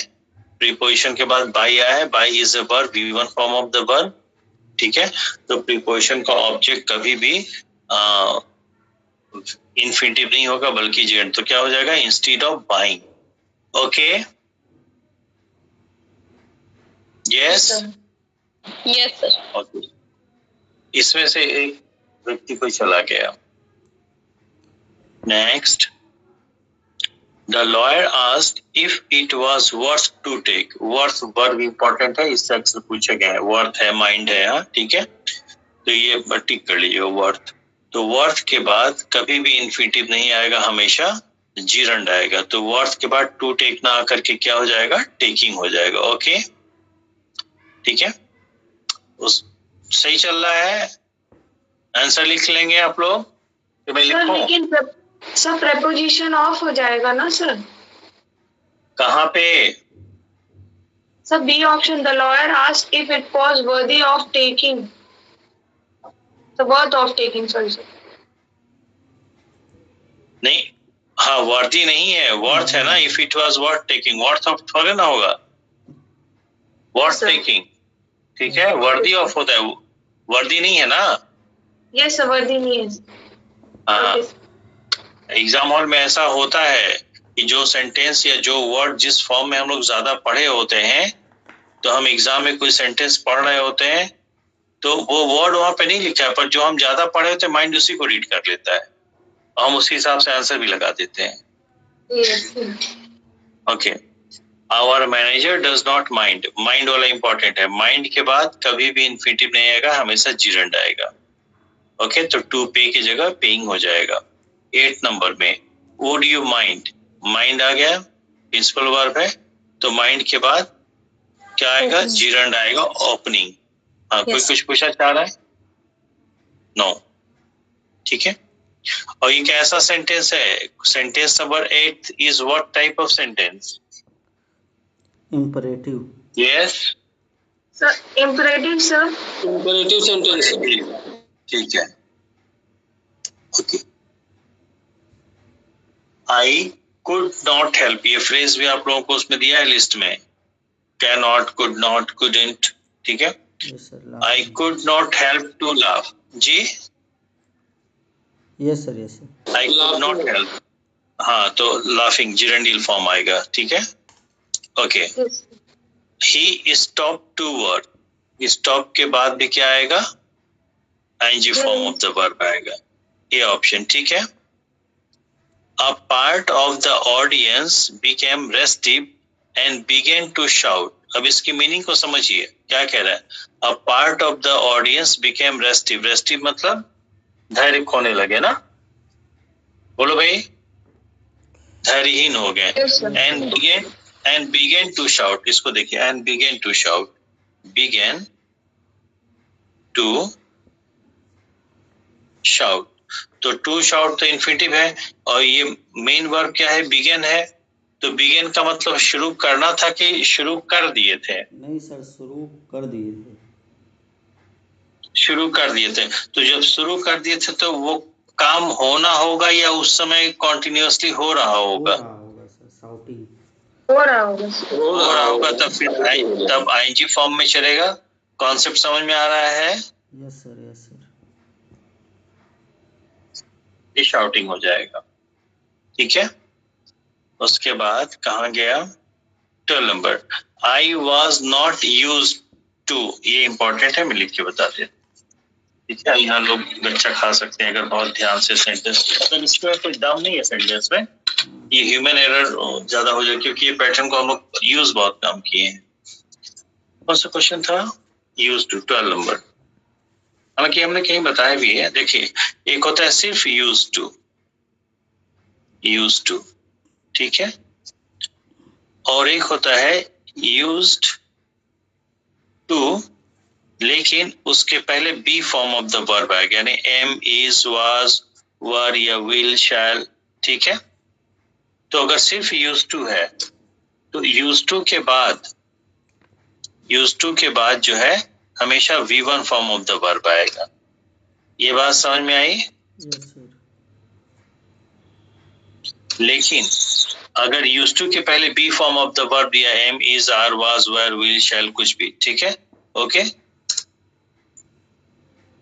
Speaker 1: preposition के बाद buy आया है। buy is a verb, V1 form of the verb। ठीक है, तो preposition का ऑब्जेक्ट कभी भी इन्फिनिटिव नहीं होगा, बल्कि जेंट। तो क्या हो जाएगा, instead of buying. Okay, yes,
Speaker 5: yes sir.
Speaker 1: Okay. इसमें से एक व्यक्ति कोई चला गया। Next, the lawyer asked if it was worth to take. Worth verb important है, इससे अक्सर पूछा गया है। वर्थ है, माइंड है, हाँ, ठीक है, तो ये टिक कर लीजिए, वर्थ। तो वर्थ के बाद कभी भी इन्फिनिटिव नहीं आएगा, हमेशा जीरंड आएगा। तो वर्थ के बाद टू टेक ना आकर के क्या हो जाएगा, टेकिंग हो जाएगा। ओके, ठीक है, उस सही चल रहा है। आंसर लिख लेंगे आप लोग कि मैं लिखूं?
Speaker 2: लेकिन सर प्रेपोजिशन ऑफ हो जाएगा ना सर?
Speaker 1: कहाँ पे?
Speaker 2: Sir B option, the lawyer asked if it was worthy of taking. The worth of taking, sorry sir.
Speaker 1: नहीं, हाँ, वर्दी नहीं है, वर्थ है ना। If it was worth taking, worth of थोड़े ना होगा, वर्थ टेकिंग। ठीक है, वर्दी ऑफ होता है, वर्दी नहीं है ना।
Speaker 2: यस सर, वर्दी नहीं है।
Speaker 1: हाँ, एग्जाम हॉल में ऐसा होता है कि जो सेंटेंस या जो वर्ड जिस फॉर्म में हम लोग ज्यादा पढ़े होते हैं, तो हम एग्जाम में कोई सेंटेंस पढ़ रहे होते हैं तो वो वर्ड वहां पे नहीं लिखा है, पर जो हम ज्यादा पढ़े होते हैं माइंड उसी को रीड कर लेता है, हम उसी हिसाब से आंसर भी लगा देते हैं। Okay, our manager does not mind. Mind वाला इंपॉर्टेंट है, माइंड के बाद कभी भी इन्फिनिटिव नहीं आएगा, हमेशा जीरंड आएगा। ओके, तो टू पे की जगह पेइंग हो जाएगा। 8 नंबर में वुड यू माइंड, माइंड आ गया, प्रिंसिपल वर्ब है, तो माइंड के बाद क्या आएगा, जीरंड आएगा, ओपनिंग। हाँ, कोई कुछ पूछा चाह रहा है? नो, ठीक है। और ये कैसा सेंटेंस है, sentence number 8 is what type of sentence?
Speaker 6: Imperative.
Speaker 1: Yes
Speaker 2: sir, imperative sir.
Speaker 4: Imperative sentence.
Speaker 1: ठीक है, okay, I could not help, ये फ्रेज भी आप लोगों को उसमें दिया है लिस्ट में, can not, could not, couldn't, ठीक है।
Speaker 6: Yes sir,
Speaker 1: I could not help to laugh, जी
Speaker 6: yes sir, yes sir,
Speaker 1: I could not help, हाँ तो लाफिंग जिरेंडियल फॉर्म आएगा, ठीक है। Okay,
Speaker 2: Yes.
Speaker 1: He stop to work, stop के बाद भी क्या आएगा, ING form of the verb आएगा, ये ऑप्शन ठीक है। A part of the audience became restive and began to shout. अब इसकी मीनिंग को समझिए, क्या कह रहा है। A part of the audience became restive. Restive मतलब धैर्य खोने लगे ना, बोलो भाई, धैर्यहीन हो गए।
Speaker 2: Yes, sir.
Speaker 1: And began to shout. इसको देखिए, and began to shout. Began to shout. तो टू शाउट तो इन्फिनिटिव है, और ये मेन वर्ब क्या है, बिगेन है। तो बिगेन का मतलब शुरू करना था कि शुरू कर दिए थे,
Speaker 6: नहीं सर, शुरू कर दिए थे।
Speaker 1: शुरू कर दिए थे। तो जब शुरू कर दिए थे तो वो काम होना होगा या उस समय कॉन्टिन्यूसली हो रहा होगा,
Speaker 6: हो रहा होगा सर, शाउटिंग
Speaker 2: हो रहा होगा।
Speaker 1: हो रहा होगा, तब फिर तब आईएनजी फॉर्म में चलेगा। कॉन्सेप्ट समझ में आ रहा है,
Speaker 6: यस सर, यस सर,
Speaker 1: ये शाउटिंग हो जाएगा, ठीक है। उसके बाद कहाँ गया, 12 number, I was not use to, ये इंपॉर्टेंट है, मैं लिख के बता देता, ठीक है। यहाँ लोग गच्चा खा सकते हैं अगर बहुत ध्यान से सेंटेंस, अगर इसमें कोई दम नहीं है सेंटेंस में, ये ह्यूमन एरर ज्यादा हो जाए, क्योंकि ये पैटर्न को हम लोग यूज बहुत कम किए हैं। कौन सा क्वेश्चन था, यूज टू, 12 नंबर। हालांकि हमने कहीं बताया भी है, देखिए एक होता है सिर्फ यूज टू, यूज टू, ठीक है, और एक होता है यूज्ड टू, लेकिन उसके पहले B form of the verb आएगा, यानी एम, इज, वाज, वर या विल, शैल, ठीक है। तो अगर सिर्फ यूज टू है तो यूज टू के बाद जो है हमेशा V1 form of the verb आएगा। ये बात समझ में आई।
Speaker 6: यस सर,
Speaker 1: लेकिन अगर यूज टू के पहले B form of the verb दिया, am, is, are, was, were, will, shall, कुछ भी, ठीक है, ओके,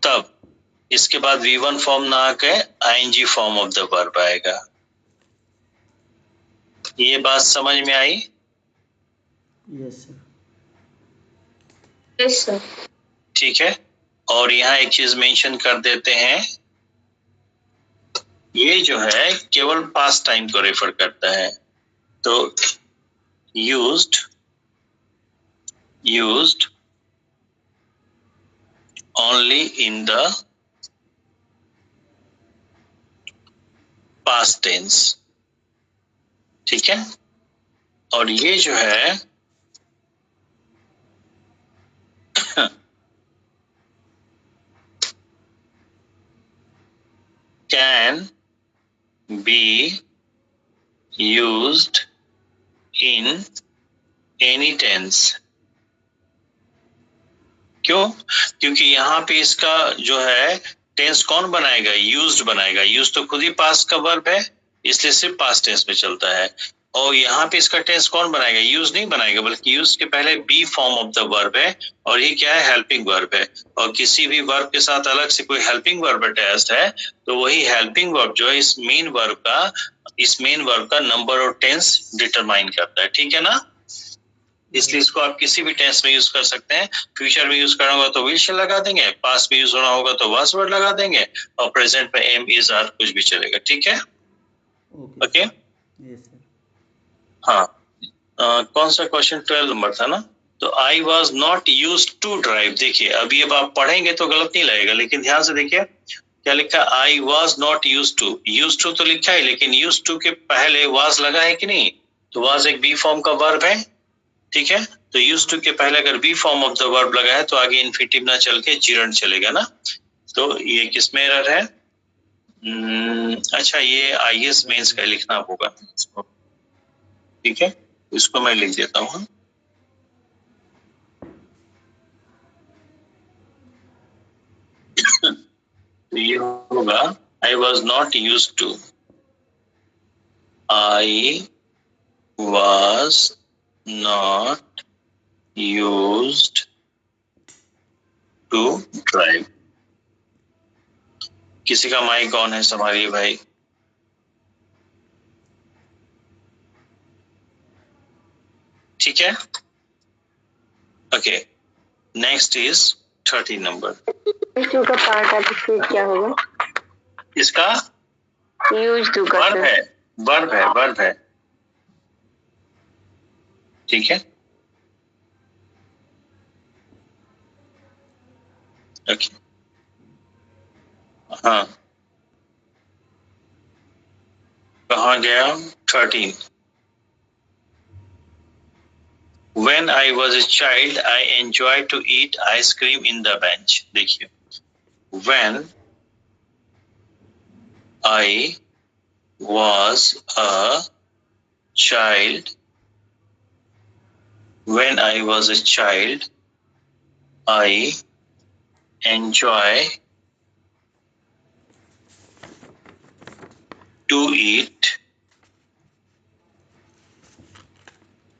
Speaker 1: तब इसके बाद V1 फॉर्म ना आके ING form of the verb आएगा। ये बात समझ में आई।
Speaker 6: Yes sir,
Speaker 2: Yes, sir.
Speaker 1: ठीक है, और यहाँ एक चीज मेंशन कर देते हैं, ये जो है केवल पास्ट टाइम को रेफर करता है। तो used only in the past tense, ठीक है। और ये जो है can be used in any tense. क्यों? क्योंकि यहाँ पे इसका जो है टेंस कौन बनाएगा, यूज्ड बनाएगा। यूज तो खुद ही पास्ट का वर्ब है, इसलिए सिर्फ पास्ट टेंस में चलता है। और यहाँ पे इसका टेंस कौन बनाएगा, यूज नहीं बनाएगा, बल्कि यूज के पहले B form of the verb है, और ये क्या है, हेल्पिंग वर्ब है। और किसी भी वर्ब के साथ अलग से कोई हेल्पिंग वर्ब अटैच्ड है तो वही हेल्पिंग वर्ब जो है इस मेन वर्ब का नंबर और टेंस डिटरमाइन करता है, ठीक है ना। इसलिए इसको आप किसी भी टेंस में यूज कर सकते हैं। फ्यूचर में यूज करना होगा तो विल शैल लगा देंगे, पास्ट में यूज होना होगा तो वाज वर्ड लगा देंगे, और प्रेजेंट में एम, इज, आर कुछ भी चलेगा, ठीक है, ओके।
Speaker 6: यस सर,
Speaker 1: हाँ, कौन सा क्वेश्चन, 12 नंबर था ना। तो I was not use to drive, देखिए अभी अब आप पढ़ेंगे तो गलत नहीं लगेगा, लेकिन ध्यान से देखिए क्या लिखा, I was not use to तो लिखा है, लेकिन यूज टू के पहले वाज लगा है कि नहीं, तो वाज एक बी फॉर्म का वर्ब है, ठीक है। तो यूज टू के पहले अगर B form of the verb लगा है तो आगे इन्फिनिटिव ना चल के जिरंड चलेगा ना। तो ये किसमें एरर है, अच्छा ये आईएएस मेंस का लिखना होगा, ठीक है, इसको मैं लिख देता हूँ। तो ये होगा I was not used to. I was not used to drive. किसी का माइक ऑन है, संभालिए भाई. ठीक है. Okay, next is 30 number.
Speaker 5: To का पार्ट है तो फिर क्या होगा?
Speaker 1: इसका
Speaker 5: यूज टू का
Speaker 1: वर्ब है, वर्ब है. ठीक है. ओके. हाँ, कहाँ गया? 13. When I was a child, I enjoyed to eat ice cream in the bench. देखिए, when I was a child, when I was a child, I enjoy to eat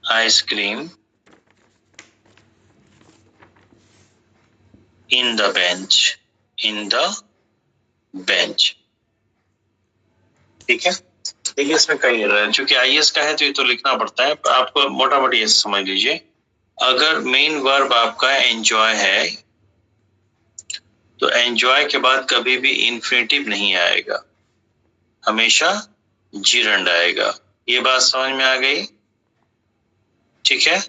Speaker 1: ice cream in the bench. In the bench. ठीक है. देखिए, इसमें कई error है. चूंकि IAS का है तो ये तो लिखना पड़ता है. आपको मोटा मोटी ऐसे समझ लीजिए, अगर मेन वर्ब आपका एंजॉय है तो एंजॉय के बाद कभी भी इन्फिनिटिव नहीं आएगा, हमेशा जीरंड आएगा. ये बात समझ में आ गई? ठीक है.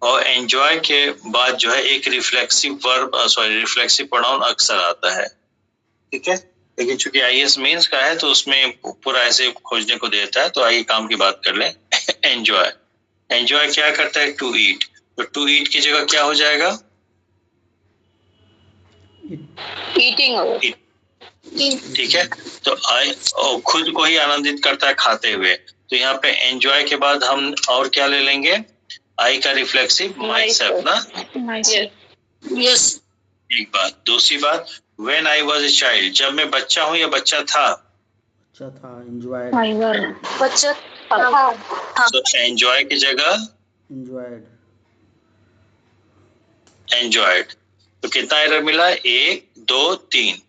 Speaker 1: और एंजॉय के बाद जो है एक रिफ्लेक्सिव वर्ब, रिफ्लेक्सिव प्रोनाउन अक्सर आता है. ठीक है. लेकिन चूंकि आईएएस मेंस का है तो उसमें पूरा ऐसे खोजने को देता है. तो आइए काम की बात कर लें. एंजॉय, एंजॉय क्या करता है? To eat. तो टू ईट की जगह क्या हो जाएगा?
Speaker 5: ईटिंग होगा.
Speaker 1: ठीक है. तो आई खुद को ही आनंदित करता है खाते हुए. तो यहाँ पे एंजॉय के बाद हम और क्या ले लेंगे? आई का रिफ्लेक्सिव माई सेल्फ ना.
Speaker 5: यस.
Speaker 1: एक बात. दूसरी बात, when I was a child, जब मैं बच्चा हूँ या बच्चा था?
Speaker 6: अच्छा था. एंजॉयड.
Speaker 5: बच्चा था.
Speaker 1: तो एंजॉय की जगह
Speaker 6: एंजॉयड.
Speaker 1: एंजॉयड. तो कितना एरर मिला? 1 2 3.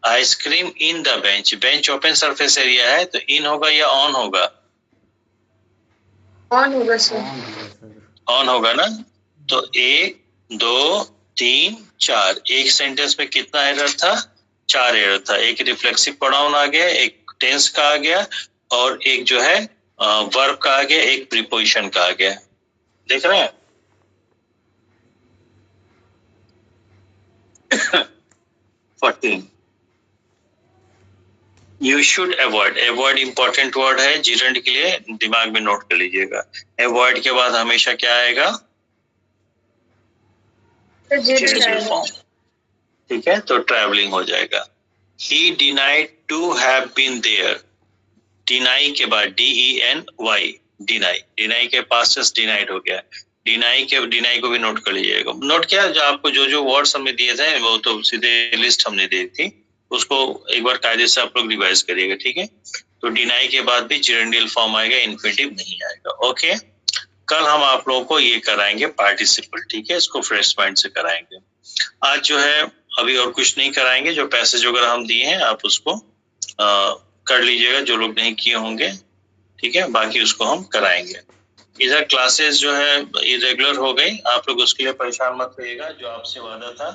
Speaker 1: Ice cream in the bench. Bench open surface area है तो इन होगा या ऑन होगा?
Speaker 2: ऑन होगा सर.
Speaker 1: ऑन होगा ना. तो 1 2 3 4. एक सेंटेंस में कितना एरर था? 4 एरर था. एक रिफ्लेक्सिव प्रोनाउन आ गया, एक टेंस का आ गया, और एक जो है वर्ब का आ गया, एक प्रीपोजिशन का आ गया. देख रहे हैं? 14. You should avoid. Avoid important word है जीरेंड के लिए, दिमाग में नोट कर लीजिएगा. अवॉइड के बाद हमेशा क्या आएगा? Gerundial form. ठीक है. तो ट्रैवलिंग हो जाएगा. He denied to have been there. Deny के बाद DENY, डिनाई. डिनाई के पास डिनाइड हो गया. डिनाई को भी नोट कर लीजिएगा. नोट किया? जो आपको जो वर्ड्स हमने दिए थे वो तो सीधे लिस्ट हमने दी थी, उसको एक बार कायदे से आप लोग रिवाइज करिएगा. ठीक है. तो डिनाई के बाद भी जेरेंडियल फॉर्म आएगा, इन्फिनिटिव नहीं आएगा. ओके. कल हम आप लोगों को ये कराएंगे पार्टिसिपल. ठीक है. इसको फ्रेश माइंड से कराएंगे. आज जो है अभी और कुछ नहीं कराएंगे. जो पैसेज वगैरह हम दिए हैं आप उसको कर लीजिएगा, जो लोग नहीं किए होंगे. ठीक है. बाकी उसको हम कराएंगे. इधर क्लासेस जो है इरेगुलर हो गई. आप लोग उसके लिए परेशान मत रहिएगा. जो आपसे वादा था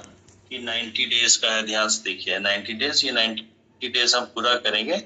Speaker 1: कि 90 डेज का है, ध्यान से देखिए. 90 डेज, ये 90 डेज हम पूरा करेंगे.